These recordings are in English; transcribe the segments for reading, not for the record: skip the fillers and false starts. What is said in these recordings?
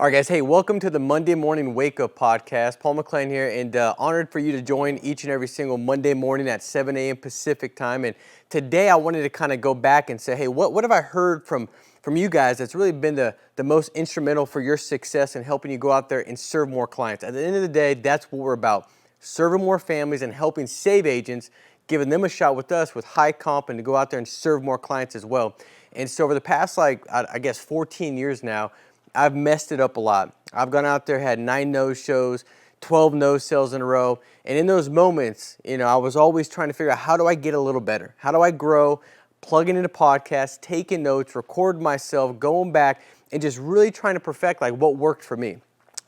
All right, guys. Hey, welcome to the Monday Morning Wake Up Podcast. Paul McClain here, and honored for you to join each and every single Monday morning at 7 a.m. Pacific time. And today I wanted to kind of go back and say, hey, what have I heard from you guys that's really been the most instrumental for your success in helping you go out there and serve more clients? At the end of the day, that's what we're about, serving more families and helping save agents, giving them a shot with us with high comp and to go out there and serve more clients as well. And so over the past, I guess 14 years now, I've messed it up a lot. I've gone out there, had 9 no-shows, 12 no-sales in a row. And in those moments, I was always trying to figure out, how do I get a little better? How do I grow? Plugging into podcasts, taking notes, record myself, going back, and just really trying to perfect what worked for me.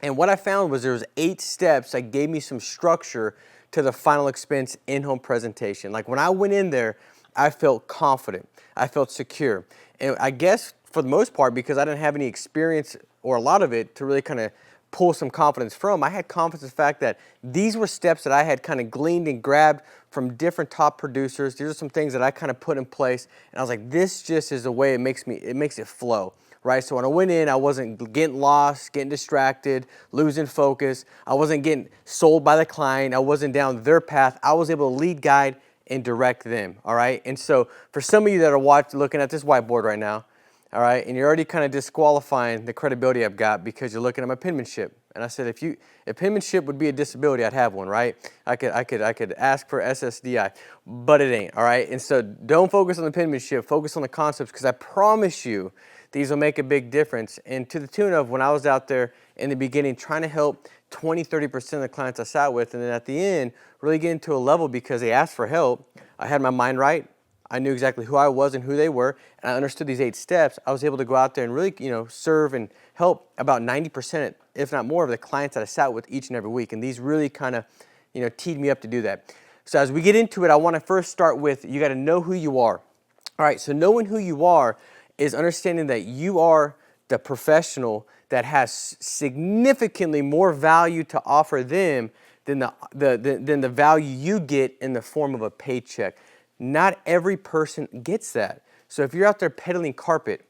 And what I found was there was 8 steps that gave me some structure to the final expense in-home presentation. Like when I went in there, I felt confident. I felt secure. And I guess for the most part, because I didn't have any experience or a lot of it to really kind of pull some confidence from, I had confidence in the fact that these were steps that I had kind of gleaned and grabbed from different top producers. These are some things that I kind of put in place, and I was like, this just is the way it makes it flow, right? So when I went in, I wasn't getting lost, getting distracted, losing focus. I wasn't getting sold by the client. I wasn't down their path. I was able to lead, guide, and direct them, all right? And so for some of you that are looking at this whiteboard right now, all right, and you're already kind of disqualifying the credibility I've got because you're looking at my penmanship. And I said, if penmanship would be a disability, I'd have one, right? I could ask for SSDI, but it ain't, all right? And so don't focus on the penmanship, focus on the concepts, because I promise you these will make a big difference. And to the tune of when I was out there in the beginning trying to help 20-30% of the clients I sat with, and then at the end really get into a level because they asked for help, I had my mind right. I knew exactly who I was and who they were, and I understood these 8 steps. I was able to go out there and really, serve and help about 90%, if not more, of the clients that I sat with each and every week. And these really kind of, teed me up to do that. So as we get into it, I want to first start with, you got to know who you are. All right, so knowing who you are is understanding that you are the professional that has significantly more value to offer them than the value you get in the form of a paycheck. Not every person gets that. So if you're out there peddling carpet,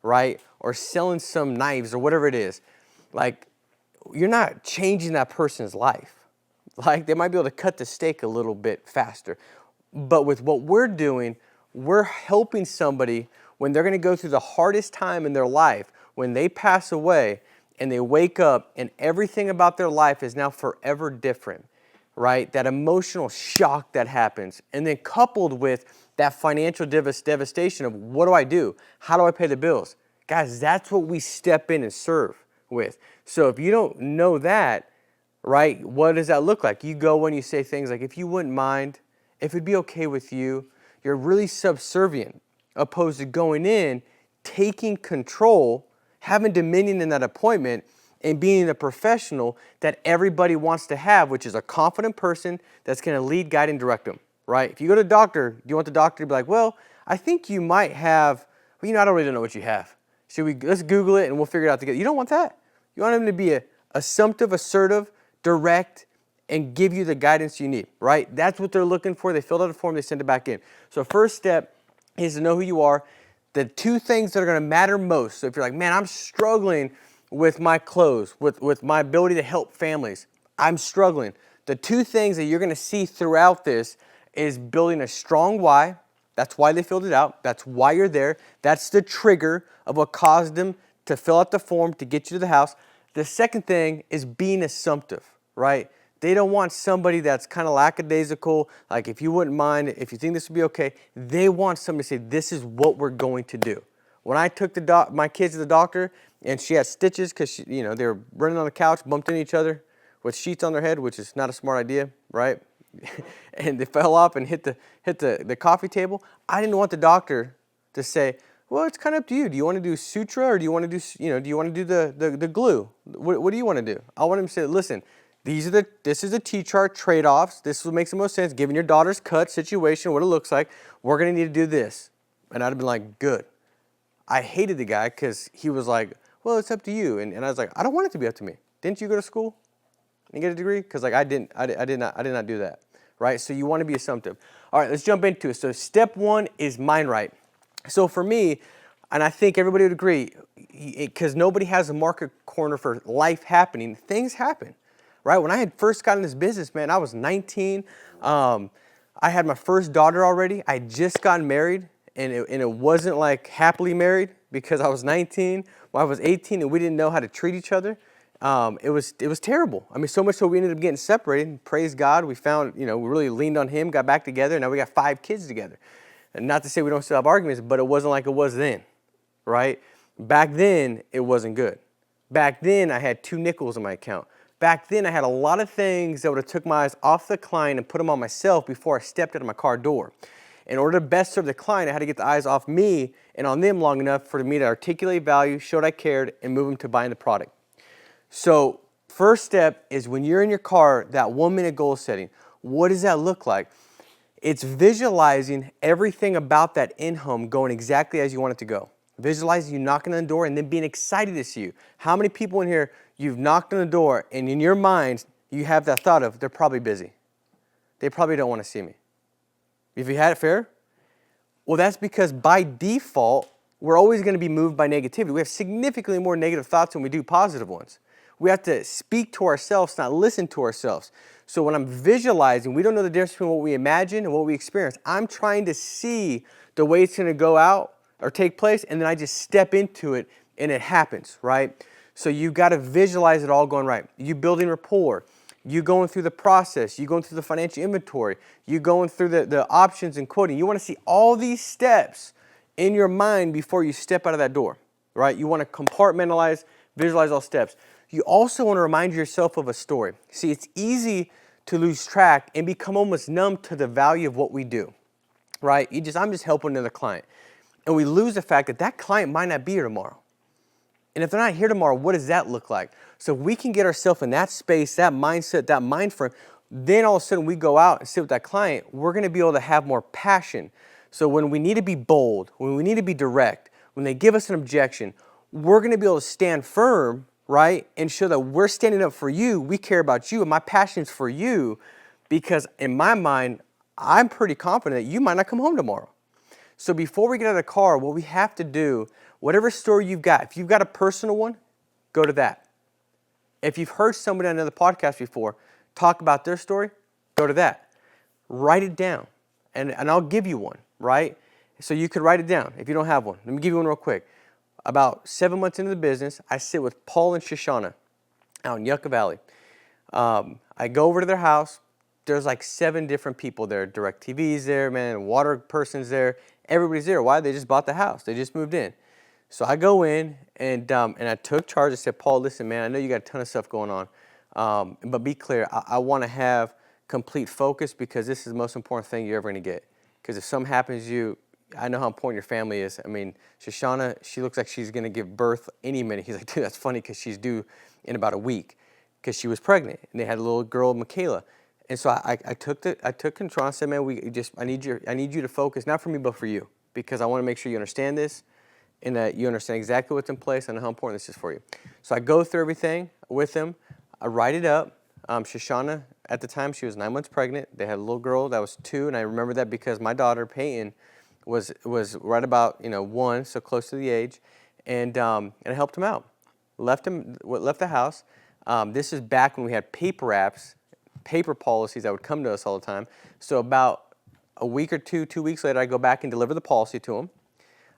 right, or selling some knives or whatever it is, you're not changing that person's life. They might be able to cut the steak a little bit faster. But with what we're doing, we're helping somebody when they're going to go through the hardest time in their life, when they pass away and they wake up and everything about their life is now forever different. Right? That emotional shock that happens, and then coupled with that financial devastation of what do I do? How do I pay the bills? Guys, that's what we step in and serve with. So if you don't know that, right, what does that look like? You go and you say things like, if you wouldn't mind, if it'd be okay with you, you're really subservient, opposed to going in, taking control, having dominion in that appointment, and being the professional that everybody wants to have, which is a confident person that's going to lead, guide, and direct them, right? If you go to a doctor, do you want the doctor to be like, well, I think you might have, I don't really know what you have. Let's Google it and we'll figure it out together. You don't want that. You want them to be assumptive, assertive, direct, and give you the guidance you need, right? That's what they're looking for. They filled out a form, they send it back in. So first step is to know who you are. The 2 things that are going to matter most. So if you're like, man, I'm struggling with my clothes, with my ability to help families, I'm struggling. The 2 things that you're going to see throughout this is building a strong why. That's why they filled it out. That's why you're there. That's the trigger of what caused them to fill out the form to get you to the house. The second thing is being assumptive, right? They don't want somebody that's kind of lackadaisical, like if you wouldn't mind, if you think this would be okay. They want somebody to say, this is what we're going to do. When I took my kids to the doctor, and she had stitches because they were running on the couch, bumped into each other with sheets on their head, which is not a smart idea, right? And they fell off and hit the coffee table. I didn't want the doctor to say, well, it's kind of up to you. Do you want to do sutura or do you want to do do you want to do the glue? What do you want to do? I want him to say, listen, this is the T-chart trade-offs. This is what makes the most sense given your daughter's cut situation, what it looks like. We're going to need to do this. And I'd have been like, good. I hated the guy because he was like, well, it's up to you. And I was like, I don't want it to be up to me. Didn't you go to school and get a degree? Because I did not do that, right? So you want to be assumptive. All right, let's jump into it. So step 1 is mind right. So for me, And I think everybody would agree, because nobody has a market corner for life happening. Things happen, right? When I had first got in this business, man, I was 19. I had my first daughter already. I had just gotten married, and it wasn't like happily married because I was 19. Well, I was 18, and we didn't know how to treat each other. It was terrible. I mean, so much so we ended up getting separated. Praise God, we found, we really leaned on Him, got back together, and now we got 5 kids together. And not to say we don't still have arguments, but it wasn't like it was then, right? Back then, it wasn't good. Back then, I had 2 nickels in my account. Back then, I had a lot of things that would have took my eyes off the client and put them on myself before I stepped out of my car door. In order to best serve the client, I had to get the eyes off me and on them long enough for me to articulate value, showed I cared, and move them to buying the product. So first step is when you're in your car, that 1-minute goal setting. What does that look like? It's visualizing everything about that in-home going exactly as you want it to go. Visualizing you knocking on the door and then being excited to see you. How many people in here, you've knocked on the door and in your mind, you have that thought of, they're probably busy. They probably don't want to see me. Have you had it fair? Well, that's because by default, we're always going to be moved by negativity. We have significantly more negative thoughts than we do positive ones. We have to speak to ourselves, not listen to ourselves. So when I'm visualizing, we don't know the difference between what we imagine and what we experience. I'm trying to see the way it's going to go out or take place, and then I just step into it, and it happens, right? So you got to visualize it all going right. You building rapport. You going through the process. You going through the financial inventory. You going through the options and quoting. You want to see all these steps in your mind before you step out of that door, right? You want to compartmentalize, visualize all steps. You also want to remind yourself of a story. See, it's easy to lose track and become almost numb to the value of what we do, right? I'm just helping another client. And we lose the fact that that client might not be here tomorrow. And if they're not here tomorrow, what does that look like? So if we can get ourselves in that space, that mindset, that mind frame, then all of a sudden we go out and sit with that client, we're going to be able to have more passion. So when we need to be bold, when we need to be direct, when they give us an objection, we're going to be able to stand firm, right? And show that we're standing up for you. We care about you, and my passion is for you, because in my mind, I'm pretty confident that you might not come home tomorrow. So before we get out of the car, what we have to do, whatever story you've got, if you've got a personal one, go to that. If you've heard somebody on another podcast before talk about their story, go to that. Write it down, and I'll give you one, right? So you could write it down if you don't have one. Let me give you one real quick. About 7 months into the business, I sit with Paul and Shoshana out in Yucca Valley. I go over to their house. There's like 7 different people there. DirecTV's there, man, water person's there. Everybody's there. Why? They just bought the house. They just moved in. So I go in and I took charge. I said, Paul, listen, man, I know you got a ton of stuff going on, but be clear. I want to have complete focus because this is the most important thing you're ever going to get. Because if something happens to you, I know how important your family is. I mean, Shoshana, she looks like she's going to give birth any minute. He's like, dude, that's funny because she's due in about a week because she was pregnant. And they had a little girl, Michaela. And so I took control. I said, man, I need you to focus, not for me, but for you, because I want to make sure you understand this and that you understand exactly what's in place and how important this is for you. So I go through everything with them. I write it up. Shoshana, at the time, she was 9 months pregnant. They had a little girl that was 2, and I remember that because my daughter, Peyton, was right about 1, so close to the age, and I helped him out. Left the house. This is back when we had paper apps, paper policies that would come to us all the time. So about a week or 2 weeks later, I go back and deliver the policy to him.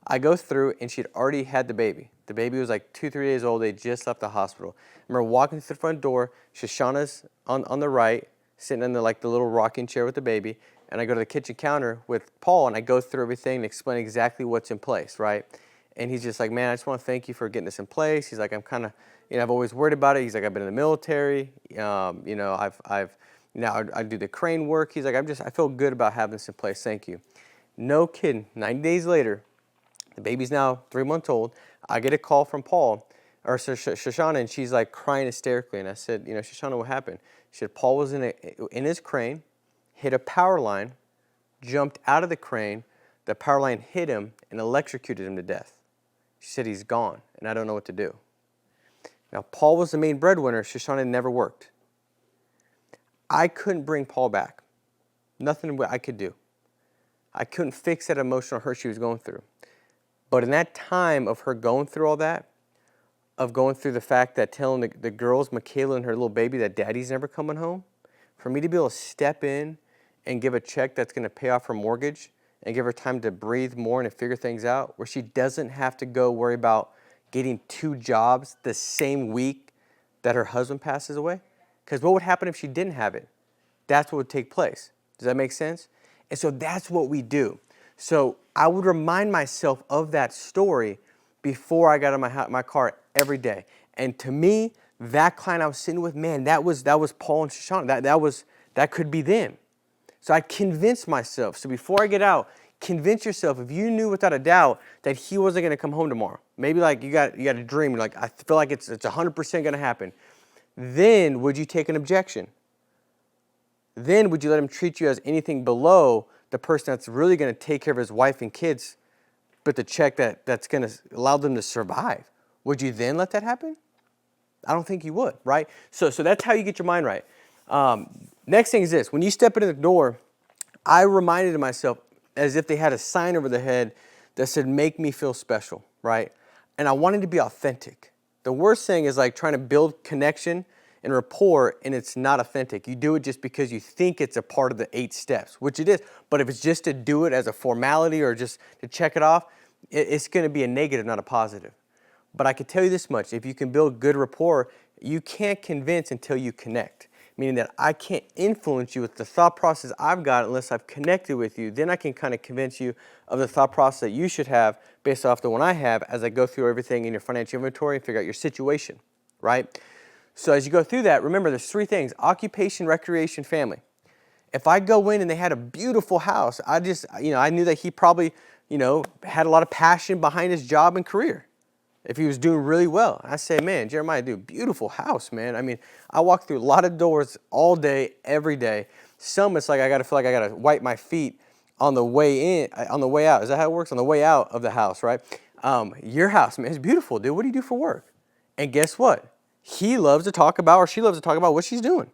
I go through, and she'd already had the baby. The baby was like 2-3 days old. They just left the hospital. I remember walking through the front door. Shoshana's on the right, sitting in the little rocking chair with the baby. And I go to the kitchen counter with Paul, and I go through everything and explain exactly what's in place, right? And he's just like, man, I just want to thank you for getting this in place. He's like, I'm kind of, I've always worried about it. He's like, I've been in the military. I do the crane work. He's like, I feel good about having this in place. Thank you. No kidding. 90 days later, the baby's now 3 months old. I get a call from Paul, or Shoshana, and she's like crying hysterically. And I said, Shoshana, what happened? She said, Paul was in his crane, hit a power line, jumped out of the crane. The power line hit him and electrocuted him to death. She said, he's gone, and I don't know what to do. Now, Paul was the main breadwinner. Shoshana never worked. I couldn't bring Paul back. Nothing I could do. I couldn't fix that emotional hurt she was going through. But in that time of her going through all that, of going through the fact that telling the girls, Michaela and her little baby, that daddy's never coming home, for me to be able to step in and give a check that's going to pay off her mortgage and give her time to breathe more and to figure things out, where she doesn't have to go worry about getting 2 jobs the same week that her husband passes away. Because what would happen if she didn't have it? That's what would take place. Does that make sense? And so that's what we do. So I would remind myself of that story before I got in my car every day. And to me, that client I was sitting with, man, that was Paul and Shoshana. That could be them. So I convinced myself. So before I get out, convince yourself, if you knew without a doubt that he wasn't going to come home tomorrow, maybe like you got a dream, you're like, I feel like it's 100% going to happen. Then would you take an objection? Then would you let him treat you as anything below the person that's really going to take care of his wife and kids, but the check that's going to allow them to survive? Would you then let that happen? I don't think you would, right? So that's how you get your mind right. Next thing is this. When you step into the door, I reminded myself as if they had a sign over their head that said, make me feel special, right? And I wanted to be authentic. The worst thing is like trying to build connection and rapport and it's not authentic. You do it just because you think it's a part of the 8 steps, which it is. But if it's just to do it as a formality or just to check it off, it's going to be a negative, not a positive. But I can tell you this much. If you can build good rapport, you can't convince until you connect. Meaning that I can't influence you with the thought process I've got unless I've connected with you. Then I can kind of convince you of the thought process that you should have based off the one I have as I go through everything in your financial inventory and figure out your situation, right? So as you go through that, remember there's 3 things: occupation, recreation, family. If I go in and they had a beautiful house, I knew that he probably, had a lot of passion behind his job and career. If he was doing really well, I say, man, Jeremiah, dude, beautiful house, man. I mean, I walk through a lot of doors all day, every day. Some it's like I feel like I gotta wipe my feet on the way in, on the way out. Is that how it works? On the way out of the house, right? Your house, man, is beautiful, dude. What do you do for work? And guess what? He loves to talk about, or she loves to talk about what she's doing.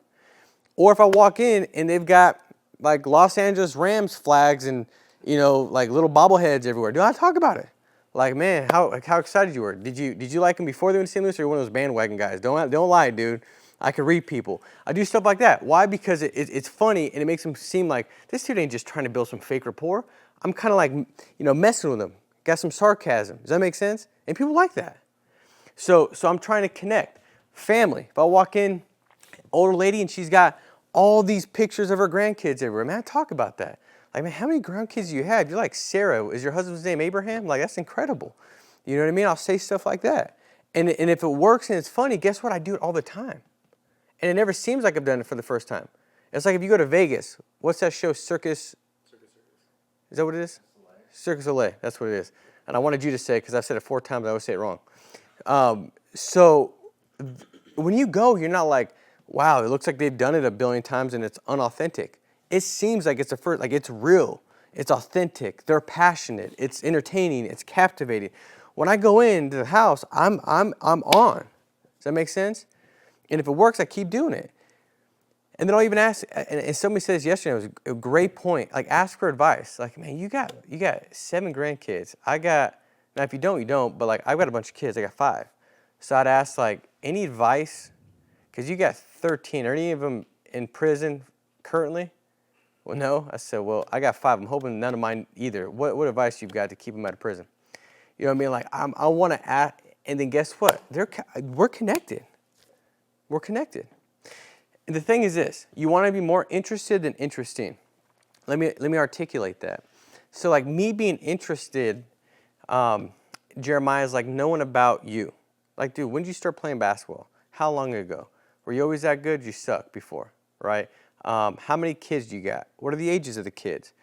Or if I walk in and they've got like Los Angeles Rams flags and, like little bobbleheads everywhere, do I talk about it? Like, man, how excited you were. Did you like him before they went to St. Louis, or you're one of those bandwagon guys? Don't lie, dude. I can read people. I do stuff like that. Why? Because it's funny and it makes them seem like this dude ain't just trying to build some fake rapport. I'm kind of like, messing with him. Got some sarcasm. Does that make sense? And people like that. So I'm trying to connect. Family. If I walk in, older lady, and she's got all these pictures of her grandkids everywhere, man, I talk about that. Like, man, how many grandkids do you have? You're like Sarah. Is your husband's name Abraham? Like, that's incredible. You know what I mean? I'll say stuff like that. And if it works and it's funny, guess what? I do it all the time. And it never seems like I've done it for the first time. It's like if you go to Vegas, what's that show, Circus? Is that what it is? Circus Soleil. That's what it is. And I wanted you to say it because I've said it 4 times. I always say it wrong. So when you go, you're not like, wow, it looks like they've done it a billion times and it's unauthentic. It seems like it's it's real, it's authentic, they're passionate, it's entertaining, it's captivating. When I go into the house, I'm on. Does that make sense? And if it works, I keep doing it. And then I'll even ask, and somebody said this yesterday, it was a great point, like ask for advice. Like, man, you got 7 grandkids. Now if you don't, you don't, but like I've got a bunch of kids, I got 5. So I'd ask like, any advice? Because you got 13, are any of them in prison currently? Well, no. I said, well, I got 5. I'm hoping none of mine either. What advice you've got to keep them out of prison? You know what I mean? Like, I want to ask, and then guess what? We're connected. We're connected. And the thing is this: you want to be more interested than interesting. Let me articulate that. So, like me being interested, Jeremiah's like knowing about you. Like, dude, when did you start playing basketball? How long ago? Were you always that good? You sucked before, right? How many kids do you got? What are the ages of the kids?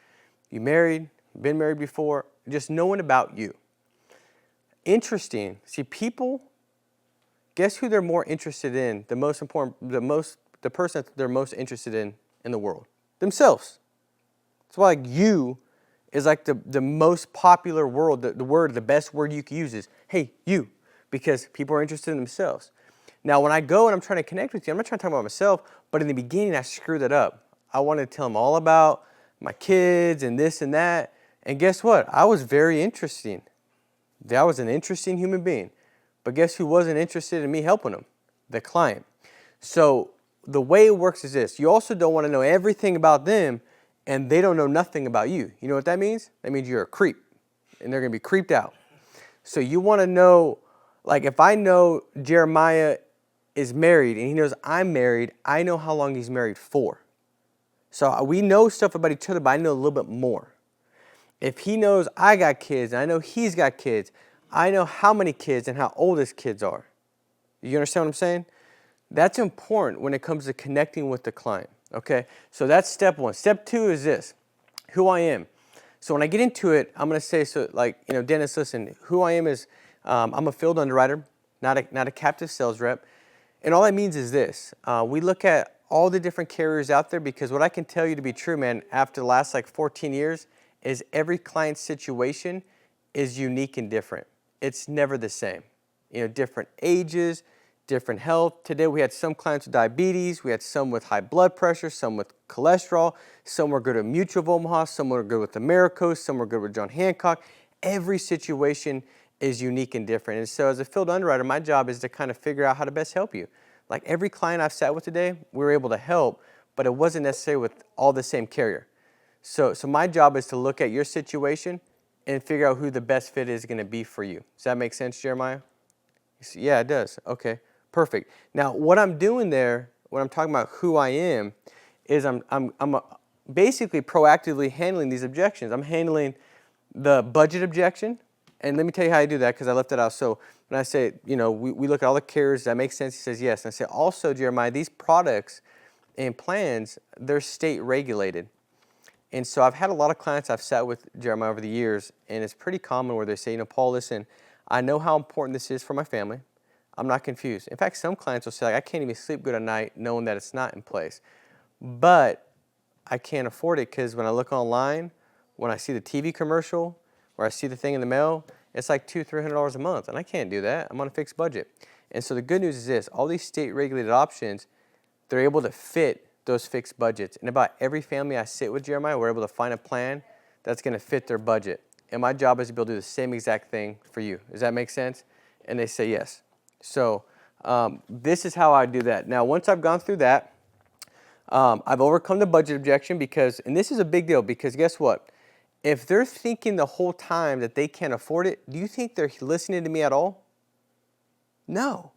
You married? Been married before? Just knowing about you. Interesting. See, people, guess who they're more interested in? The person that they're most interested in the world? Themselves. That's why like you is like the most popular word, the best word you can use is, hey, you, because people are interested in themselves. Now, when I go and I'm trying to connect with you, I'm not trying to talk about myself, but in the beginning, I screwed it up. I wanted to tell them all about my kids and this and that. And guess what? I was very interesting. That was an interesting human being. But guess who wasn't interested in me helping them? The client. So the way it works is this. You also don't want to know everything about them and they don't know nothing about you. You know what that means? That means you're a creep and they're going to be creeped out. So you want to know, like if I know Jeremiah is married and he knows I'm married, I know how long he's married for. So we know stuff about each other, but I know a little bit more. If he knows I got kids and I know he's got kids, I know how many kids and how old his kids are. You understand what I'm saying? That's important when it comes to connecting with the client, okay? So that's step one. Step two is this, who I am. So when I get into it, I'm going to say, so like, Dennis, listen, who I am is I'm a field underwriter, not a captive sales rep. And all that means is this. We look at all the different carriers out there because what I can tell you to be true, man, after the last like 14 years is every client situation is unique and different. It's never the same. Different ages, different health. Today we had some clients with diabetes, we had some with high blood pressure, some with cholesterol, some were good with Mutual of Omaha, some were good with Americoast, some were good with John Hancock. Every situation is unique and different. And so as a field underwriter, my job is to kind of figure out how to best help you. Like every client I've sat with today, we were able to help, but it wasn't necessarily with all the same carrier. So my job is to look at your situation and figure out who the best fit is going to be for you. Does that make sense, Jeremiah? Yeah, it does. Okay. Perfect. Now, what I'm doing there, when I'm talking about who I am, is I'm basically proactively handling these objections. I'm handling the budget objection, and let me tell you how I do that because I left it out. So when I say, we look at all the carriers, that makes sense? He says yes. And I say, also, Jeremiah, these products and plans, they're state regulated. And so I've had a lot of clients I've sat with, Jeremiah, over the years, and it's pretty common where they say, Paul, listen, I know how important this is for my family. I'm not confused. In fact, some clients will say, I can't even sleep good at night knowing that it's not in place. But I can't afford it because when I look online, when I see the TV commercial, or I see the thing in the mail, it's like $200, $300 a month. And I can't do that. I'm on a fixed budget. And so the good news is this. All these state-regulated options, they're able to fit those fixed budgets. And about every family I sit with, Jeremiah, we're able to find a plan that's going to fit their budget. And my job is to be able to do the same exact thing for you. Does that make sense? And they say yes. So this is how I do that. Now, once I've gone through that, I've overcome the budget objection because, and this is a big deal because guess what? If they're thinking the whole time that they can't afford it, do you think they're listening to me at all? No.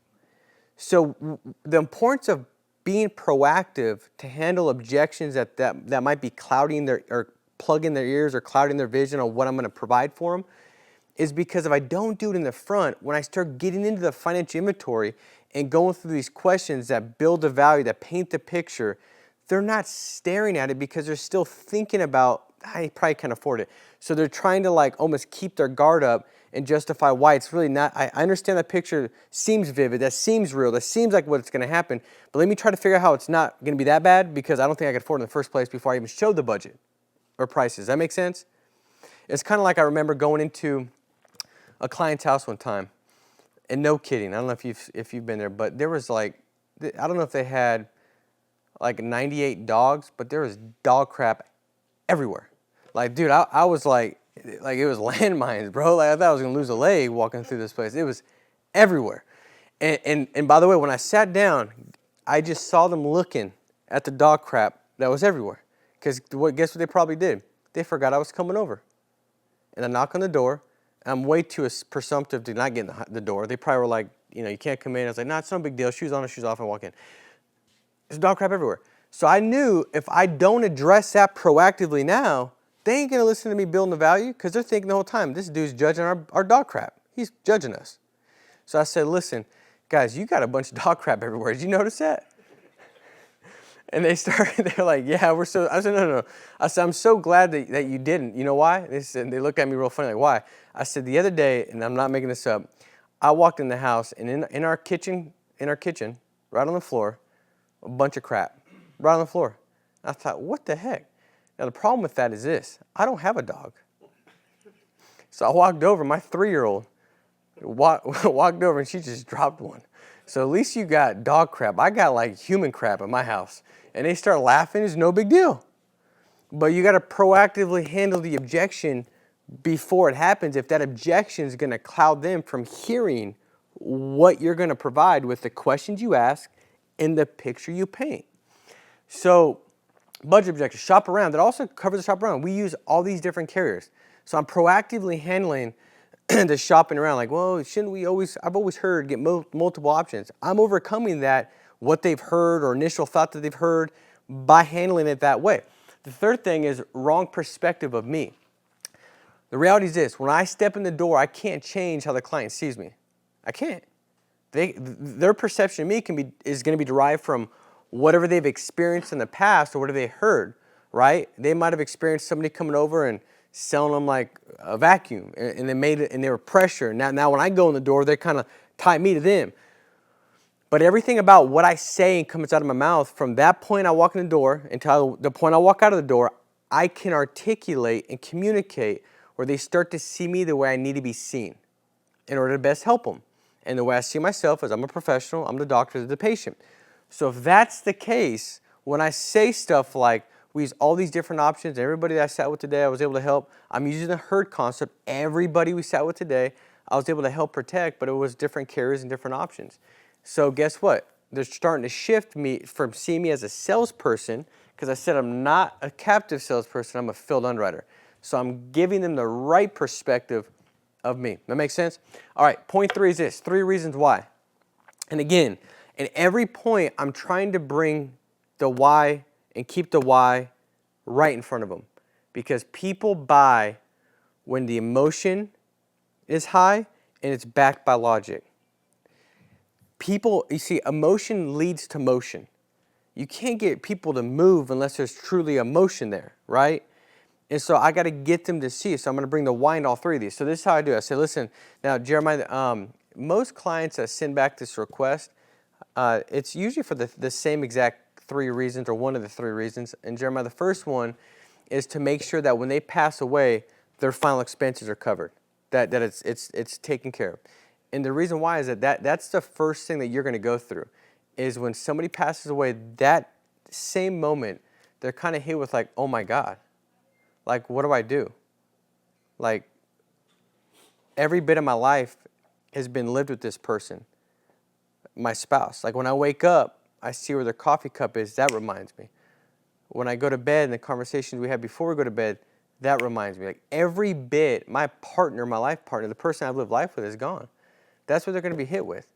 So the importance of being proactive to handle objections that might be clouding their or plugging their ears or clouding their vision on what I'm going to provide for them is because if I don't do it in the front, when I start getting into the financial inventory and going through these questions that build the value, that paint the picture, they're not staring at it because they're still thinking about, I probably can't afford it. So they're trying to like almost keep their guard up and justify why it's really not. I understand that picture seems vivid, that seems real, that seems like what's going to happen, but let me try to figure out how it's not going to be that bad because I don't think I could afford it in the first place before I even showed the budget or prices. Does that make sense? It's kind of like I remember going into a client's house one time, and no kidding, I don't know if you've been there, but there was like, I don't know if they had like 98 dogs, but there was dog crap everywhere. Like, dude, I was like it was landmines, bro. Like I thought I was gonna lose a leg walking through this place. It was everywhere. And by the way, when I sat down, I just saw them looking at the dog crap that was everywhere. Because guess what they probably did? They forgot I was coming over. And I knock on the door. I'm way too presumptive to not get in the door. They probably were like, you can't come in. I was like, nah, it's no big deal. Shoes on or shoes off, and walk in. There's dog crap everywhere. So I knew if I don't address that proactively now, they ain't going to listen to me building the value because they're thinking the whole time, this dude's judging our dog crap. He's judging us. So I said, listen, guys, you got a bunch of dog crap everywhere. Did you notice that? And they're like, yeah, we're so, I said, no. I said, I'm so glad that you didn't. You know why? They look at me real funny, like, why? I said, the other day, and I'm not making this up, I walked in the house, and in our kitchen, right on the floor, a bunch of crap, right on the floor. I thought, what the heck? Now, the problem with that is this. I don't have a dog. So I walked over, my 3-year-old walked over, and she just dropped one. So at least you got dog crap. I got like human crap at my house. And they start laughing. It's no big deal. But you got to proactively handle the objection before it happens if that objection is going to cloud them from hearing what you're going to provide with the questions you ask and the picture you paint. So budget objections, shop around. That also covers the shop around. We use all these different carriers. So I'm proactively handling the shopping around. Like, well, shouldn't we always, I've always heard get multiple options. I'm overcoming that, what they've heard or initial thought that they've heard by handling it that way. The third thing is wrong perspective of me. The reality is this: when I step in the door, I can't change how the client sees me. I can't. Their perception of me is going to be derived from whatever they've experienced in the past or whatever they heard, right? They might have experienced somebody coming over and selling them like a vacuum, and they made it, and they were pressure. Now when I go in the door, they kind of tie me to them. But everything about what I say and comes out of my mouth from that point I walk in the door until the point I walk out of the door, I can articulate and communicate where they start to see me the way I need to be seen in order to best help them. And the way I see myself is I'm a professional, I'm the doctor, the patient. So if that's the case, when I say stuff like, we use all these different options, everybody that I sat with today I was able to help, I'm using the herd concept, everybody we sat with today I was able to help protect, but it was different carriers and different options. So guess what? They're starting to shift me from seeing me as a salesperson, because I said I'm not a captive salesperson, I'm a field underwriter. So I'm giving them the right perspective of me. That makes sense? All right, point 3 is this: 3 reasons why. And again, in every point, I'm trying to bring the why and keep the why right in front of them. Because people buy when the emotion is high and it's backed by logic. People, you see, emotion leads to motion. You can't get people to move unless there's truly emotion there, right? And so I got to get them to see. So I'm going to bring the why in all 3 of these. So this is how I do it. I say, listen, now Jeremiah, most clients that send back this request, it's usually for the same exact 3 reasons, or one of the 3 reasons. And Jeremiah, the first one is to make sure that when they pass away, their final expenses are covered, that it's taken care of. And the reason why is that's the first thing that you're going to go through, is when somebody passes away, that same moment, they're kind of hit with like, oh my God, like, what do I do? Like, every bit of my life has been lived with this person, my spouse. Like, when I wake up, I see where their coffee cup is, that reminds me. When I go to bed and the conversations we had before we go to bed, that reminds me. Like, every bit, my partner, my life partner, the person I've lived life with is gone. That's what they're going to be hit with.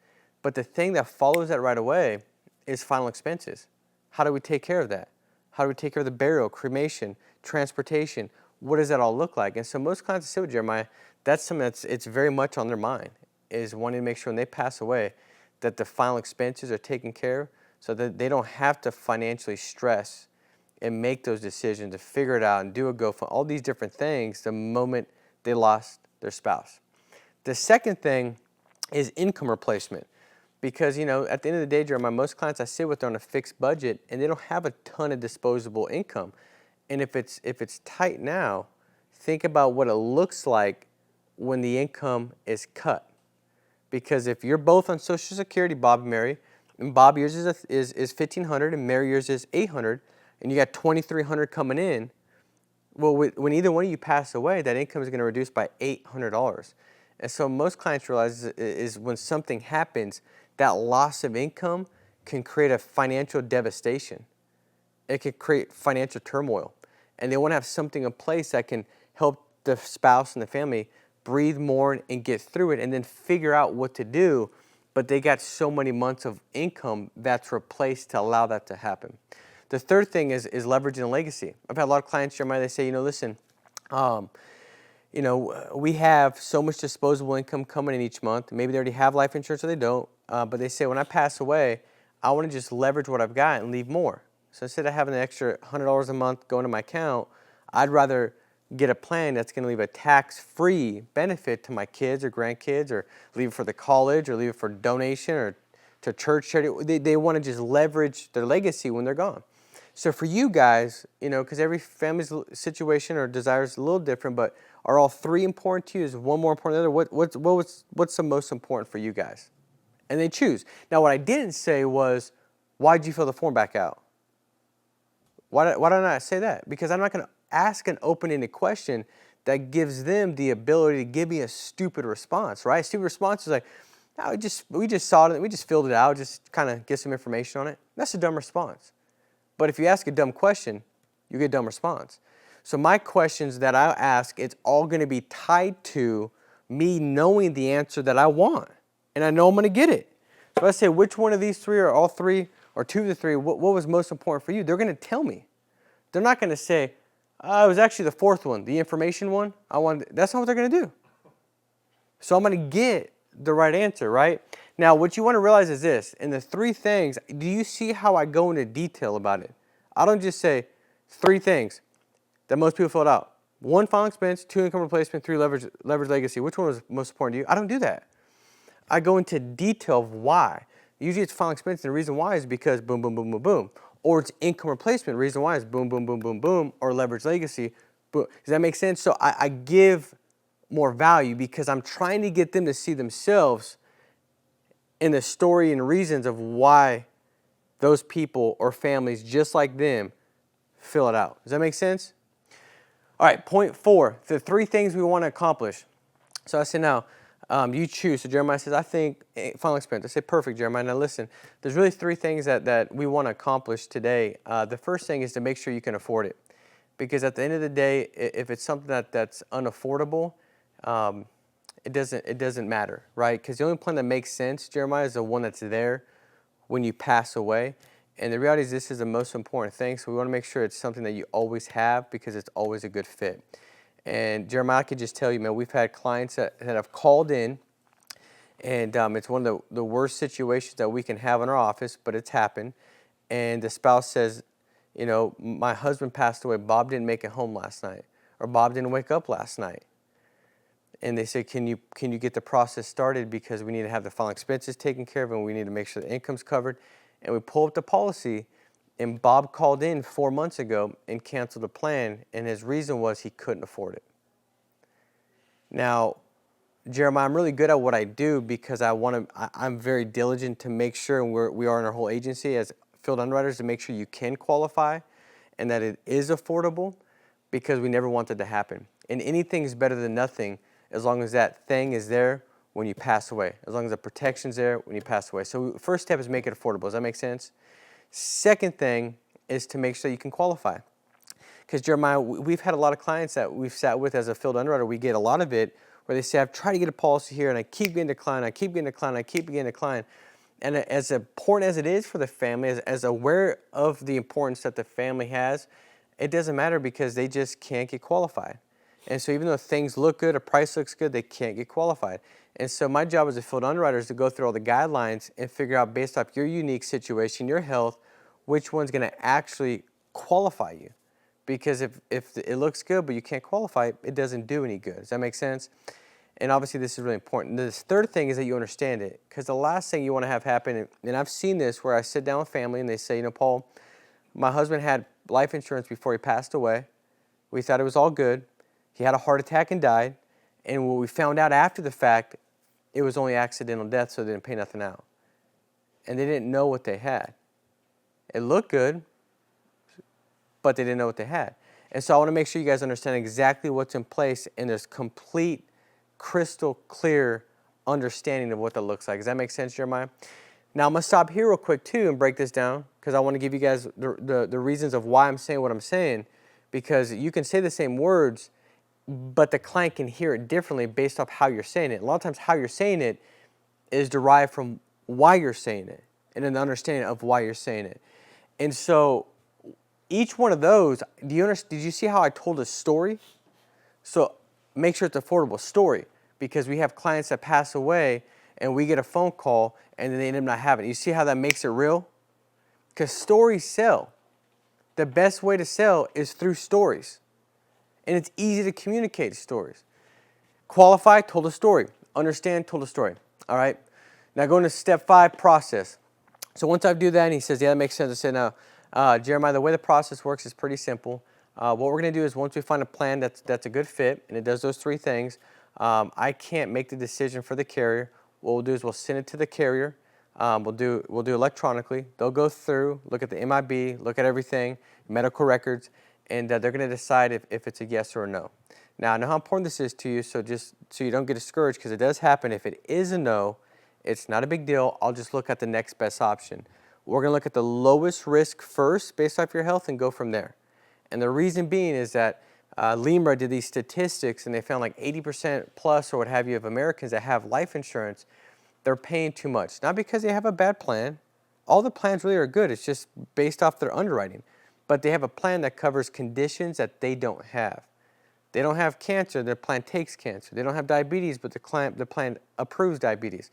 But the thing that follows that right away is final expenses. How do we take care of that? How do we take care of the burial, cremation, transportation? What does that all look like? And so most clients that sit with Jeremiah, that's something it's very much on their mind, is wanting to make sure when they pass away that the final expenses are taken care of, so that they don't have to financially stress and make those decisions to figure it out and do a GoFundMe, all these different things the moment they lost their spouse. The second thing is income replacement. Because, you know, at the end of the day, Jeremiah, most clients I sit with are on a fixed budget and they don't have a ton of disposable income. And if it's tight now, think about what it looks like when the income is cut. Because if you're both on Social Security, Bob and Mary, and Bob, yours is $1,500 and Mary, yours is $800, and you got $2,300 coming in, well, when either one of you pass away, that income is going to reduce by $800. And so most clients realize is when something happens, that loss of income can create a financial devastation. It could create financial turmoil. And they want to have something in place that can help the spouse and the family breathe more and get through it and then figure out what to do. But they got so many months of income that's replaced to allow that to happen. The third thing is leveraging legacy. I've had a lot of clients, Jeremiah, they say, listen, we have so much disposable income coming in each month. Maybe they already have life insurance or they don't. But they say, when I pass away, I want to just leverage what I've got and leave more. So instead of having an extra $100 a month going to my account, I'd rather get a plan that's going to leave a tax-free benefit to my kids or grandkids, or leave it for the college, or leave it for donation or to church charity. They want to just leverage their legacy when they're gone. So for you guys, because every family's situation or desire is a little different, but are all 3 important to you? Is one more important than the other? What's the most important for you guys? And they choose. Now, what I didn't say was, why did you fill the form back out? Why did I not say that? Because I'm not going to ask an open-ended question that gives them the ability to give me a stupid response, right? Stupid response is like, "No, we just saw it, we just filled it out, just kind of get some information on it." That's a dumb response. But if you ask a dumb question, you get a dumb response. So my questions that I ask, it's all going to be tied to me knowing the answer that I want. And I know I'm going to get it. So I say, which one of these three or all three or two of the three, what was most important for you? They're going to tell me. They're not going to say, it was actually the fourth one, the information one. That's not what they're going to do. So I'm going to get the right answer, right? Now, what you want to realize is this. In the three things, do you see how I go into detail about it? I don't just say three things that most people filled out. 1, final expense, 2, income replacement, 3, leverage legacy. Which one was most important to you? I don't do that. I go into detail of why. Usually it's final expense, and the reason why is because boom, boom, boom, boom, boom. Or it's income replacement. The reason why is boom, boom, boom, boom, boom. Or leverage legacy. Boom. Does that make sense? So I give more value because I'm trying to get them to see themselves in the story and reasons of why those people or families just like them fill it out. Does that make sense? All right, point 4, the 3 things we want to accomplish. So I say now, you choose. So Jeremiah says, I think final expense. I say, perfect, Jeremiah. Now listen, there's really 3 things that we want to accomplish today. The first thing is to make sure you can afford it. Because at the end of the day, if it's something that's unaffordable, it doesn't matter, right? Because the only plan that makes sense, Jeremiah, is the one that's there when you pass away. And the reality is this is the most important thing, so we want to make sure it's something that you always have because it's always a good fit. And Jeremiah, I could just tell you, man, we've had clients that have called in, and it's one of the worst situations that we can have in our office, but it's happened. And the spouse says, you know, my husband passed away, Bob didn't make it home last night, or Bob didn't wake up last night. And they say, can you get the process started because we need to have the final expenses taken care of and we need to make sure the income's covered. And we pull up the policy, and Bob called in 4 months ago and canceled the plan, and his reason was he couldn't afford it. Now, Jeremiah, I'm really good at what I do because I'm very diligent to make sure, and we are in our whole agency as field underwriters, to make sure you can qualify and that it is affordable because we never want that to happen. And anything is better than nothing as long as that thing is there when you pass away, as long as the protection's there when you pass away. So first step is make it affordable. Does that make sense? Second thing is to make sure you can qualify. Because Jeremiah, we've had a lot of clients that we've sat with as a field underwriter. We get a lot of it where they say, I've tried to get a policy here and I keep getting declined, I keep getting declined, I keep getting declined. And as important as it is for the family, as aware of the importance that the family has, it doesn't matter because they just can't get qualified. And so even though things look good, a price looks good, they can't get qualified. And so my job as a field underwriter is to go through all the guidelines and figure out based off your unique situation, your health, which one's going to actually qualify you. Because if it looks good but you can't qualify, it doesn't do any good. Does that make sense? And obviously this is really important. This third thing is that you understand it. Because the last thing you want to have happen, and I've seen this where I sit down with family and they say, you know, Paul, my husband had life insurance before he passed away. We thought it was all good. He had a heart attack and died. And what we found out after the fact, it was only accidental death, so they didn't pay nothing out. And they didn't know what they had. It looked good, but they didn't know what they had. And so I want to make sure you guys understand exactly what's in place, and there's complete, crystal clear understanding of what that looks like. Does that make sense, Jeremiah? Now I'm going to stop here real quick too and break this down because I want to give you guys the reasons of why I'm saying what I'm saying, because you can say the same words, but the client can hear it differently based off how you're saying it. A lot of times how you're saying it is derived from why you're saying it and an understanding of why you're saying it. And so each one of those, did you see how I told a story? So make sure it's affordable story, because we have clients that pass away and we get a phone call and then they end up not having it. You see how that makes it real? Because stories sell. The best way to sell is through stories. And it's easy to communicate stories. Qualify, told a story. Understand, told a story. All right? Now going to step 5, process. So once I do that and he says, yeah, that makes sense, I say, now, Jeremiah, the way the process works is pretty simple. What we're going to do is once we find a plan that's a good fit and it does those 3 things, I can't make the decision for the carrier. What we'll do is we'll send it to the carrier. We'll do electronically. They'll go through, look at the MIB, look at everything, medical records, and they're going to decide if it's a yes or a no. Now, I know how important this is to you, so just so you don't get discouraged, because it does happen. If it is a no, it's not a big deal. I'll just look at the next best option. We're going to look at the lowest risk first based off your health and go from there. And the reason being is that LIMRA did these statistics, and they found like 80% plus or what have you of Americans that have life insurance, they're paying too much. Not because they have a bad plan. All the plans really are good. It's just based off their underwriting. But they have a plan that covers conditions that they don't have. They don't have cancer, their plan takes cancer. They don't have diabetes, but the plan approves diabetes.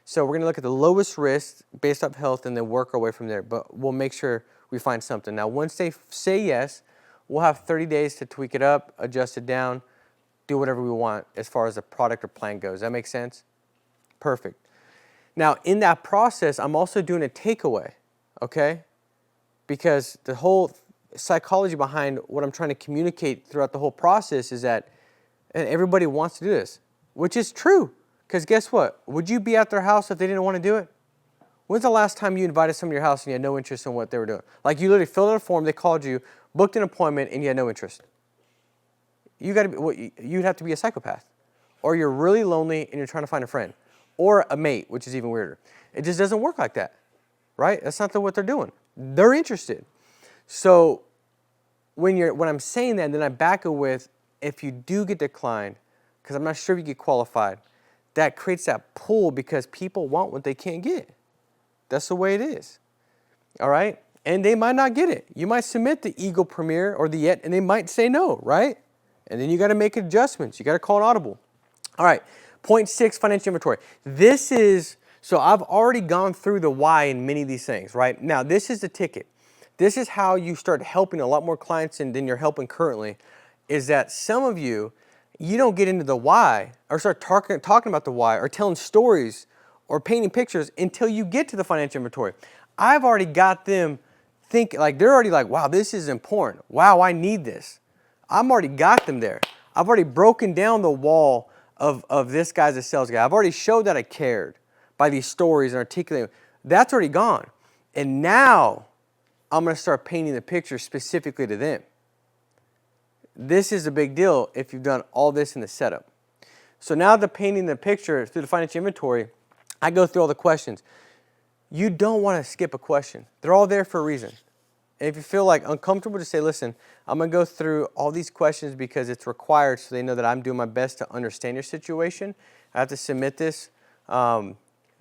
So we're going to look at the lowest risk based off health and then work our way from there. But we'll make sure we find something. Now, once they say yes, we'll have 30 days to tweak it up, adjust it down, do whatever we want as far as the product or plan goes. That makes sense? Perfect. Now, in that process, I'm also doing a takeaway, okay? Because the whole psychology behind what I'm trying to communicate throughout the whole process is that, and everybody wants to do this, which is true. Because guess what? Would you be at their house if they didn't want to do it? When's the last time you invited someone to your house and you had no interest in what they were doing? Like you literally filled out a form, they called you, booked an appointment, and you had no interest. You'd have to be a psychopath. Or you're really lonely and you're trying to find a friend. Or a mate, which is even weirder. It just doesn't work like that, right? That's not what they're doing. They're interested. So when I'm saying that, and then I back it with, if you do get declined, because I'm not sure if you get qualified, that creates that pull because people want what they can't get. That's the way it is. All right? And they might not get it. You might submit the Eagle Premier or the Yet, and they might say no, right? And then you got to make adjustments. You got to call an audible. All right. Point 6, financial inventory. This is, so I've already gone through the why in many of these things, right? Now, this is the ticket. This is how you start helping a lot more clients than you're helping currently, is that some of you don't get into the why or start talking about the why or telling stories or painting pictures until you get to the financial inventory. I've already got them thinking, like they're already like, wow, this is important. Wow, I need this. I'm already got them there. I've already broken down the wall of this guy's a sales guy. I've already showed that I cared by these stories and articulating. That's already gone. And now I'm going to start painting the picture specifically to them. This is a big deal if you've done all this in the setup. So now the painting the picture through the financial inventory, I go through all the questions. You don't want to skip a question. They're all there for a reason. And if you feel like uncomfortable, just say, listen, I'm going to go through all these questions because it's required so they know that I'm doing my best to understand your situation. I have to submit this to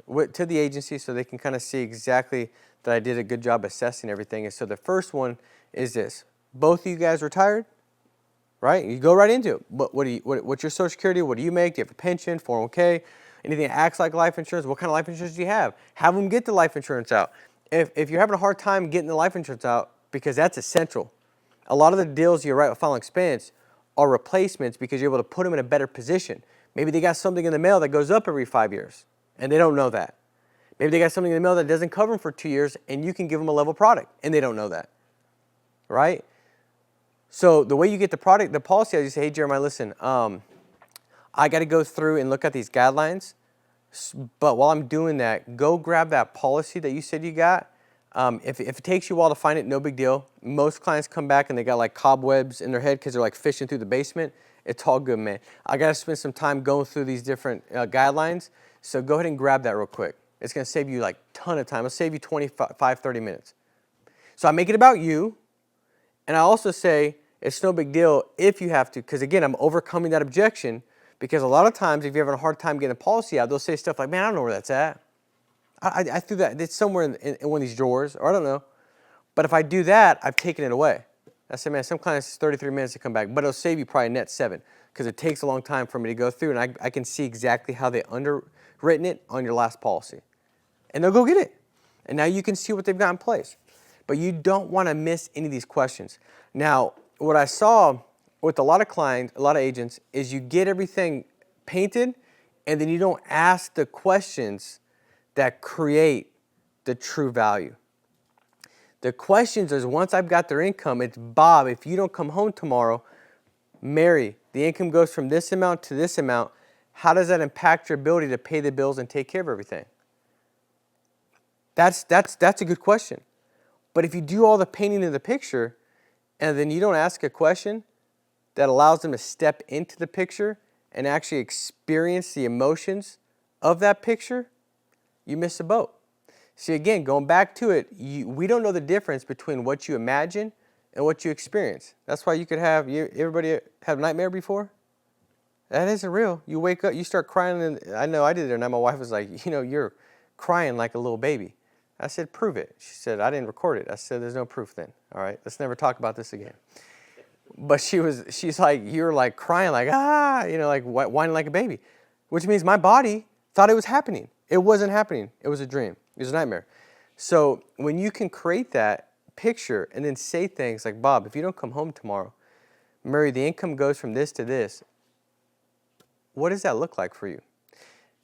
the agency so they can kind of see exactly that I did a good job assessing everything. And so the first one is this. Both of you guys retired? Right? You go right into it. What's your Social Security? What do you make? Do you have a pension, 401k? Anything that acts like life insurance? What kind of life insurance do you have? Have them get the life insurance out. If you're having a hard time getting the life insurance out, because that's essential. A lot of the deals you write with Final Expense are replacements because you're able to put them in a better position. Maybe they got something in the mail that goes up every 5 years, and they don't know that. Maybe they got something in the mail that doesn't cover them for 2 years, and you can give them a level product, and they don't know that, right? So the way you get the policy, is you say, hey, Jeremiah, listen, I got to go through and look at these guidelines. But while I'm doing that, go grab that policy that you said you got. If it takes you a while to find it, no big deal. Most clients come back and they got like cobwebs in their head because they're like fishing through the basement. It's all good, man. I got to spend some time going through these different guidelines. So go ahead and grab that real quick. It's going to save you like a ton of time. It'll save you 25, 30 minutes. So I make it about you. And I also say it's no big deal if you have to, because again, I'm overcoming that objection. Because a lot of times, if you're having a hard time getting a policy out, they'll say stuff like, man, I don't know where that's at. I threw that. It's somewhere in one of these drawers, or I don't know. But if I do that, I've taken it away. I said, man, some clients it's 33 minutes to come back, but it'll save you probably net 7 because it takes a long time for me to go through, and I can see exactly how they underwritten it on your last policy. And they'll go get it. And now you can see what they've got in place. But you don't want to miss any of these questions. Now, what I saw with a lot of clients, a lot of agents, is you get everything painted and then you don't ask the questions that create the true value. The questions is once I've got their income, it's Bob, if you don't come home tomorrow, Mary, the income goes from this amount to this amount. How does that impact your ability to pay the bills and take care of everything? That's a good question. But if you do all the painting of the picture and then you don't ask a question, that allows them to step into the picture and actually experience the emotions of that picture, you miss the boat. See, again, going back to it, we don't know the difference between what you imagine and what you experience. That's why you could have, everybody have a nightmare before? That isn't real. You wake up, you start crying, and I know I did it, and my wife was like, you're crying like a little baby. I said, prove it. She said, I didn't record it. I said, there's no proof then. All right, let's never talk about this again. But she's like, you're like crying like, like whining like a baby, which means my body thought it was happening. It wasn't happening. It was a dream. It was a nightmare. So when you can create that picture and then say things like, Bob, if you don't come home tomorrow, Murray, the income goes from this to this. What does that look like for you?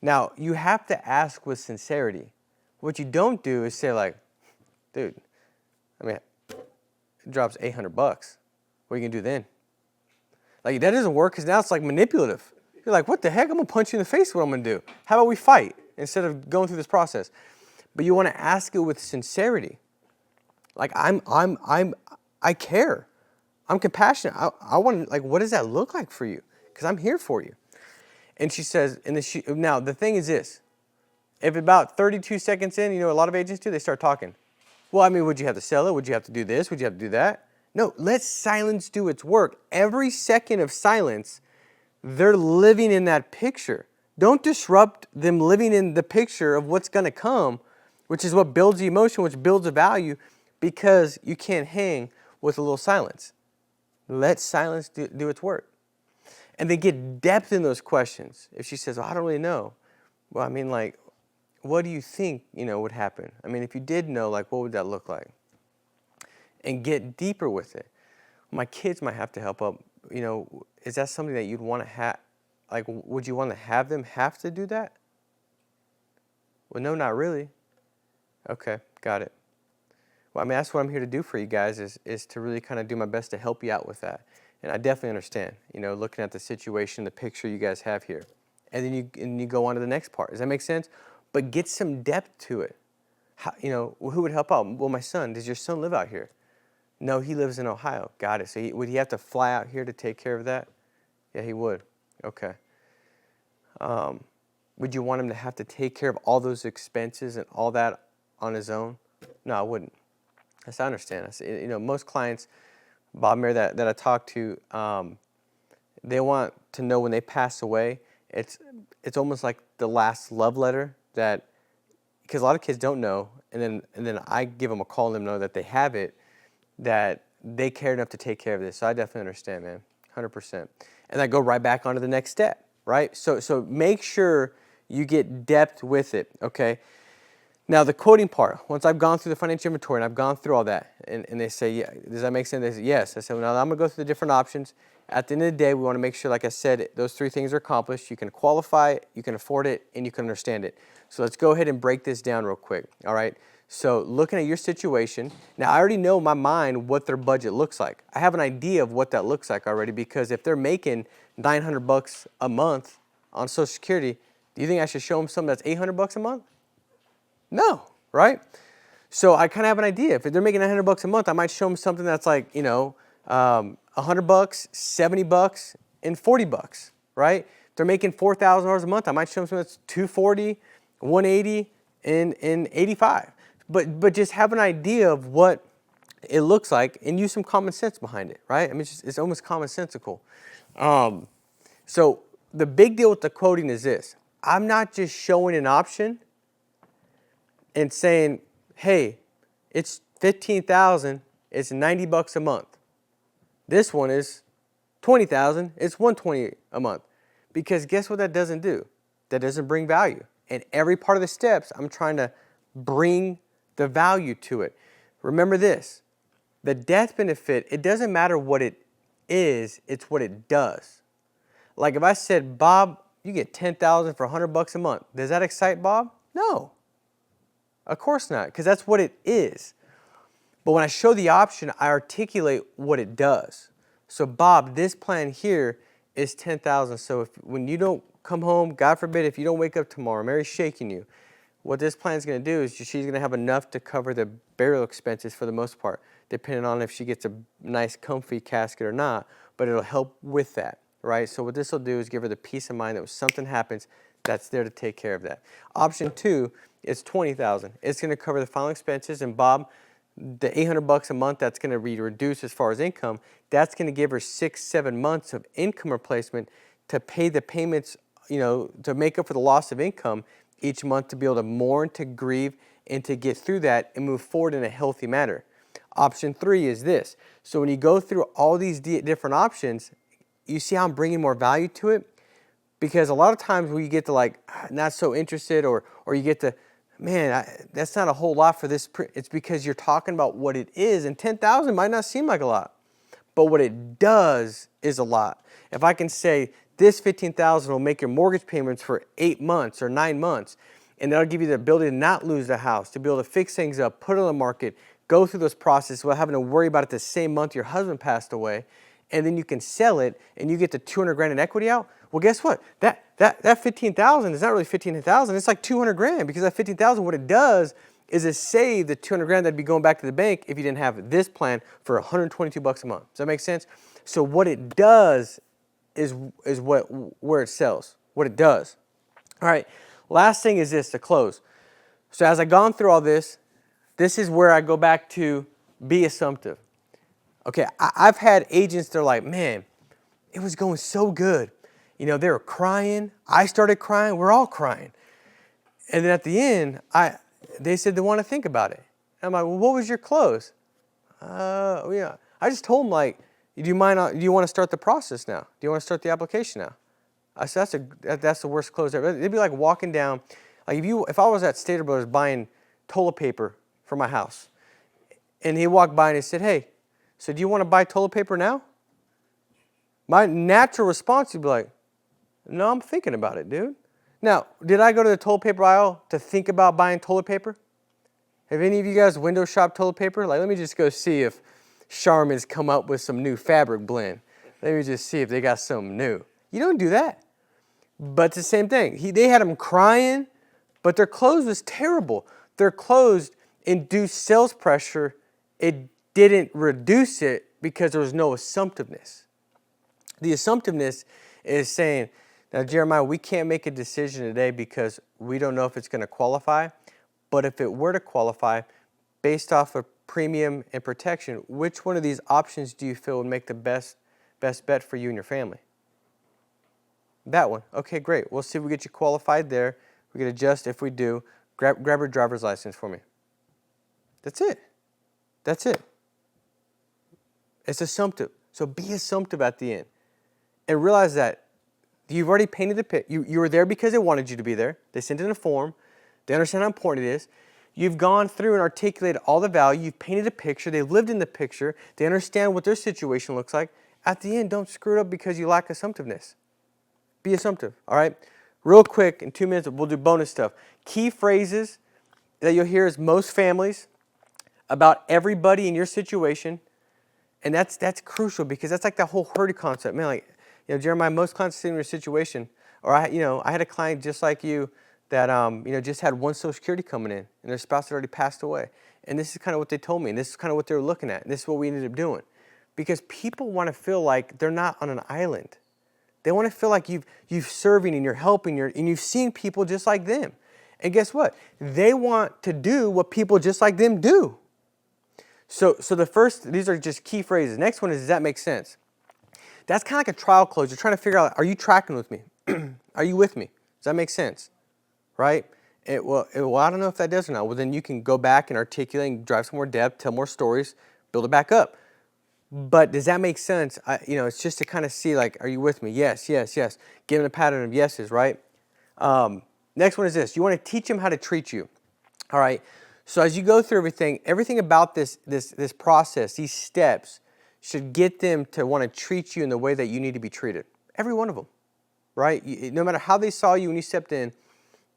Now, you have to ask with sincerity. What you don't do is say like, dude, it drops $800. What are you going to do then? Like, that doesn't work because now it's like manipulative. You're like, what the heck? I'm going to punch you in the face. What I'm going to do? How about we fight instead of going through this process? But you want to ask it with sincerity. Like, I care. I'm compassionate. I want, like, what does that look like for you? Because I'm here for you. And she says, now the thing is this. If about 32 seconds in, a lot of agents do, they start talking. Well, would you have to sell it? Would you have to do this? Would you have to do that? No, let silence do its work. Every second of silence, they're living in that picture. Don't disrupt them living in the picture of what's going to come, which is what builds the emotion, which builds the value, because you can't hang with a little silence. Let silence do its work. And they get depth in those questions. If she says, I don't really know. Well, what do you think, would happen? If you did know, what would that look like? And get deeper with it. My kids might have to help up. Is that something that you'd want to have? Would you want to have them have to do that? Well, no, not really. Okay, got it. Well, that's what I'm here to do for you guys is to really kind of do my best to help you out with that. And I definitely understand, looking at the situation, the picture you guys have here. And then you go on to the next part. Does that make sense? But get some depth to it. How, who would help out? Well, my son. Does your son live out here? No, he lives in Ohio. Got it. So would he have to fly out here to take care of that? Yeah, he would. Okay. Would you want him to have to take care of all those expenses and all that on his own? No, I wouldn't. Yes, I understand. Most clients, Bob Mayer, that I talk to, they want to know when they pass away. It's almost like the last love letter because a lot of kids don't know, and then I give them a call and let them know that they have it, that they care enough to take care of this. So I definitely understand, man, 100%. And I go right back onto the next step, right? So make sure you get depth with it, okay? Now, the quoting part, once I've gone through the financial inventory and I've gone through all that, and they say, yeah, does that make sense? They say, yes. I said, well, now I'm going to go through the different options. At the end of the day, we want to make sure, like I said, those three things are accomplished. You can qualify it, you can afford it, and you can understand it. So let's go ahead and break this down real quick, all right? So looking at your situation, now I already know in my mind what their budget looks like. I have an idea of what that looks like already, because if they're making $900 a month on Social Security, do you think I should show them something that's $800 a month? No, right? So I kind of have an idea. If they're making $100 a month, I might show them something that's like, $100, $70, and $40, right? If they're making $4,000 a month, I might show them something that's $240, $180, and $85. But just have an idea of what it looks like and use some common sense behind it, right? It's almost commonsensical. So the big deal with the quoting is this. I'm not just showing an option and saying, hey, it's $15,000, it's $90 a month. This one is $20,000, it's $120 a month. Because guess what that doesn't do? That doesn't bring value. And every part of the steps, I'm trying to bring the value to it. Remember this, the death benefit, it doesn't matter what it is, it's what it does. Like if I said, Bob, you get $10,000 for $100 a month. Does that excite Bob? No. Of course not, because that's what it is. But when I show the option, I articulate what it does. So Bob, this plan here is $10,000. So when you don't come home, God forbid, if you don't wake up tomorrow, Mary's shaking you, what this plan is going to do is she's going to have enough to cover the burial expenses for the most part, depending on if she gets a nice comfy casket or not. but it'll help with that, right? So what this will do is give her the peace of mind that when something happens, that's there to take care of that. Option 2 is $20,000. It's going to cover the final expenses, and Bob, the $800 a month that's going to be reduced as far as income, that's going to give her 6-7 months of income replacement to pay the payments, to make up for the loss of income each month, to be able to mourn, to grieve, and to get through that and move forward in a healthy manner. Option 3 is this. So when you go through all these different options, you see how I'm bringing more value to it? Because a lot of times we get to like, not so interested, or you get to, man, that's not a whole lot for this. It's because you're talking about what it is, and 10,000 might not seem like a lot, but what it does is a lot. If I can say this 15,000 will make your mortgage payments for 8 months or 9 months, and that'll give you the ability to not lose the house, to be able to fix things up, put it on the market, go through those processes without having to worry about it the same month your husband passed away, and then you can sell it and you get the 200 grand in equity out. Well, guess what? That 15,000 is not really 15,000. It's like 200 grand, because that 15,000, what it does is it save the 200 grand that'd be going back to the bank if you didn't have this plan for $122 a month. Does that make sense? So what it does is where it sells. What it does. All right. Last thing is this to close. So as I've gone through all this, this is where I go back to be assumptive. Okay, I've had agents that are like, man, it was going so good. They were crying. I started crying. We're all crying. And then at the end, they said they want to think about it. I'm like, well, what was your close? I just told them, like, do you want to start the process now? Do you want to start the application now? I said, that's the worst close ever. It'd be like walking down, like if I was at Stater Brothers buying toilet paper for my house, and he walked by and he said, hey, so do you want to buy toilet paper now? My natural response would be like, no, I'm thinking about it, dude. Now, did I go to the toilet paper aisle to think about buying toilet paper? Have any of you guys window shop toilet paper? Like, let me just go see if Charmin's come up with some new fabric blend. Let me just see if they got something new. You don't do that. But it's the same thing. They had them crying, but their clothes was terrible. Their clothes induced sales pressure. It didn't reduce it because there was no assumptiveness. The assumptiveness is saying, now, Jeremiah, we can't make a decision today because we don't know if it's going to qualify. But if it were to qualify, based off of premium and protection, which one of these options do you feel would make the best bet for you and your family? That one. Okay, great. We'll see if we get you qualified there. We can adjust. If we do, grab your driver's license for me. That's it. That's it. It's assumptive. So be assumptive at the end. And realize that you've already painted the picture. You were there because they wanted you to be there. They sent in a form. They understand how important it is. You've gone through and articulated all the value. You've painted a picture. They've lived in the picture. They understand what their situation looks like. At the end, don't screw it up because you lack assumptiveness. Be assumptive, all right? Real quick, in 2 minutes, we'll do bonus stuff. Key phrases that you'll hear is most families, about everybody in your situation. And that's crucial, because that's like the whole herd concept. Man, like, Jeremiah, most clients in your situation, or I had a client just like you that just had one Social Security coming in, and their spouse had already passed away. And this is kind of what they told me, and this is kind of what they were looking at, and this is what we ended up doing. Because people want to feel like they're not on an island. They want to feel like you've serving and you're helping, and you've seen people just like them. And guess what? They want to do what people just like them do. So the first, these are just key phrases. Next one is, does that make sense? That's kind of like a trial close. You're trying to figure out, are you tracking with me? Are you with me? Does that make sense? Right? Well, I don't know if that does or not. Well, then you can go back and articulate and drive some more depth, tell more stories, build it back up. But does that make sense? It's just to kind of see, like, are you with me? Yes, yes, yes. Give them a pattern of yeses, right? Next one is this. You want to teach them how to treat you. All right? So as you go through everything about this process, these steps, should get them to want to treat you in the way that you need to be treated. Every one of them, right? No matter how they saw you when you stepped in,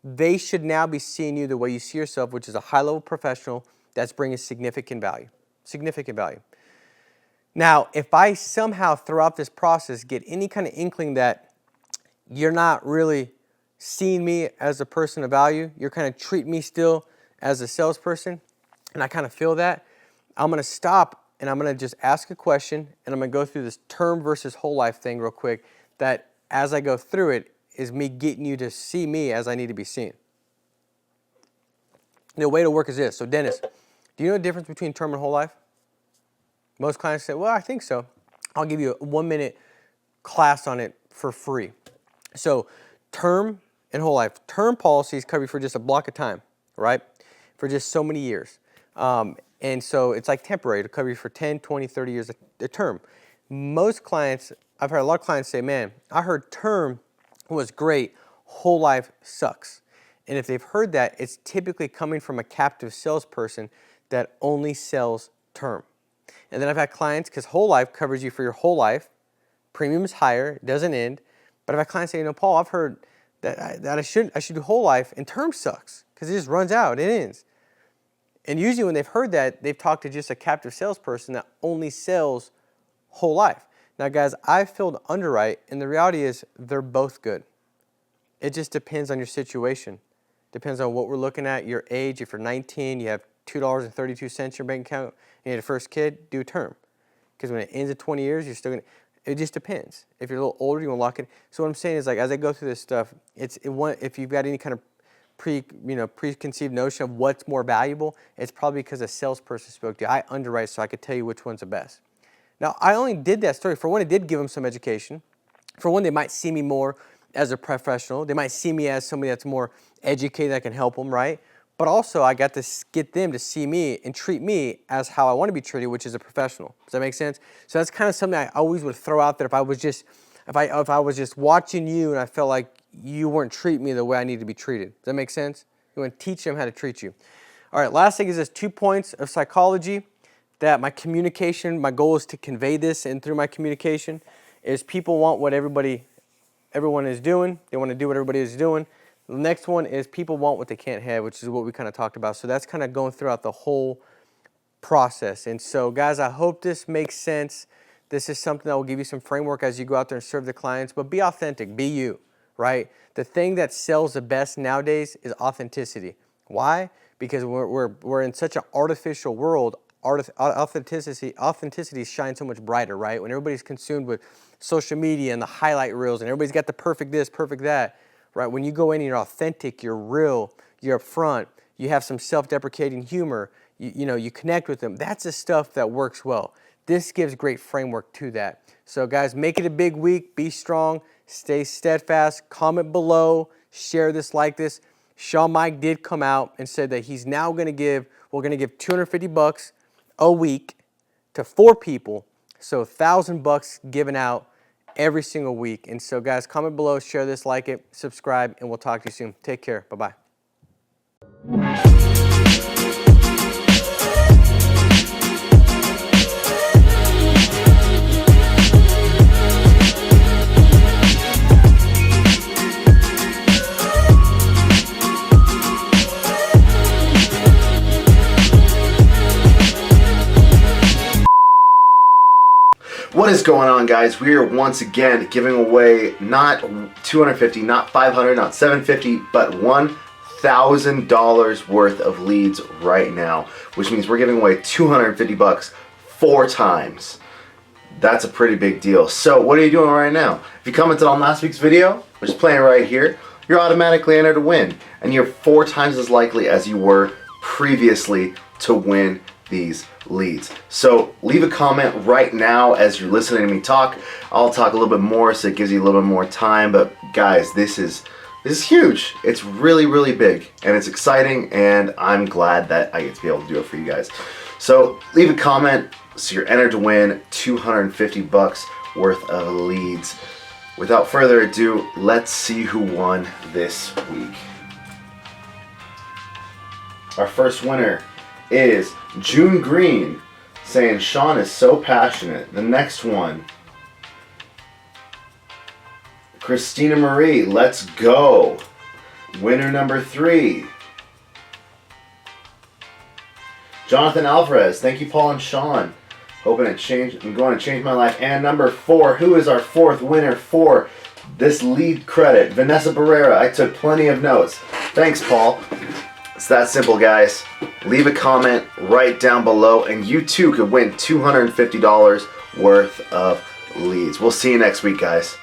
they should now be seeing you the way you see yourself, which is a high-level professional that's bringing significant value. Significant value. Now, if I somehow throughout this process get any kind of inkling that you're not really seeing me as a person of value, you're kind of treating me still as a salesperson, and I kind of feel that, I'm going to stop and I'm going to just ask a question, and I'm going to go through this term versus whole life thing real quick, that as I go through it is me getting you to see me as I need to be seen. The way to work is this. So Dennis, do you know the difference between term and whole life? Most clients say, well, I think so. I'll give you a 1-minute class on it for free. So term and whole life. Term policies cover you for just a block of time, right? For just so many years. And so it's like temporary. It'll cover you for 10, 20, 30 years a term. Most clients, I've heard a lot of clients say, man, I heard term was great, whole life sucks. And if they've heard that, it's typically coming from a captive salesperson that only sells term. And then I've had clients, because whole life covers you for your whole life, premium is higher, it doesn't end. But I've had clients say, you know, Paul, I've heard that I should do whole life, and term sucks because it just runs out, it ends. And usually when they've heard that, they've talked to just a captive salesperson that only sells whole life. Now guys, I've filled underwrite, and the reality is they're both good. It just depends on your situation. Depends on what we're looking at, your age. If you're 19, you have $2.32 in your bank account, and you had a first kid, do term. Because when it ends at 20 years, you're still going to, it just depends. If you're a little older, you want to lock in. So what I'm saying is, like, as I go through this stuff, if you've got any kind of preconceived notion of what's more valuable, it's probably because a salesperson spoke to you. I underwrite so I could tell you which one's the best. Now, I only did that story. For one, it did give them some education. For one, they might see me more as a professional. They might see me as somebody that's more educated that can help them, right? But also, I got to get them to see me and treat me as how I want to be treated, which is a professional. Does that make sense? So that's kind of something I always would throw out there if I was just watching you and I felt like you weren't treating me the way I need to be treated. Does that make sense? You want to teach them how to treat you. All right, last thing is this 2 points of psychology that my communication, my goal is to convey this, and through my communication is people want what everyone is doing. They want to do what everybody is doing. The next one is people want what they can't have, which is what we kind of talked about. So that's kind of going throughout the whole process. And so guys, I hope this makes sense. This is something that will give you some framework as you go out there and serve the clients, but be authentic, be you, right? The thing that sells the best nowadays is authenticity. Why? Because we're in such an artificial world. Authenticity shines so much brighter, right? When everybody's consumed with social media and the highlight reels and everybody's got the perfect this, perfect that, right? When you go in and you're authentic, you're real, you're upfront, you have some self-deprecating humor, you connect with them. That's the stuff that works well. This gives great framework to that. So guys, make it a big week, be strong, stay steadfast, comment below, share this, like this. Sean Mike did come out and said that he's now we're going to give $250 a week to 4 people. So $1,000 given out every single week. And so guys, comment below, share this, like it, subscribe, and we'll talk to you soon. Take care. Bye-bye. What is going on, guys? We are once again giving away not $250, not $500, not $750, but $1,000 worth of leads right now, which means we're giving away $250 4 times. That's a pretty big deal. So what are you doing right now? If you commented on last week's video, which is playing right here, you're automatically entered to win, and you're 4 times as likely as you were previously to win these leads. So leave a comment right now as you're listening to me talk. I'll talk a little bit more so it gives you a little bit more time, but guys, this is huge. It's really, really big, and it's exciting, and I'm glad that I get to be able to do it for you guys. So leave a comment so you're entered to win $250 worth of leads. Without further ado, let's see who won this week. Our first winner is June Green, saying Sean is so passionate. The next one, Christina Marie, let's go. Winner number 3, Jonathan Alvarez, thank you Paul and Sean. Hoping I'm going to change my life. And number 4, who is our 4th winner for this lead credit? Vanessa Barrera, I took plenty of notes. Thanks Paul. It's that simple, guys. Leave a comment right down below and you too could win $250 worth of leads. We'll see you next week, guys.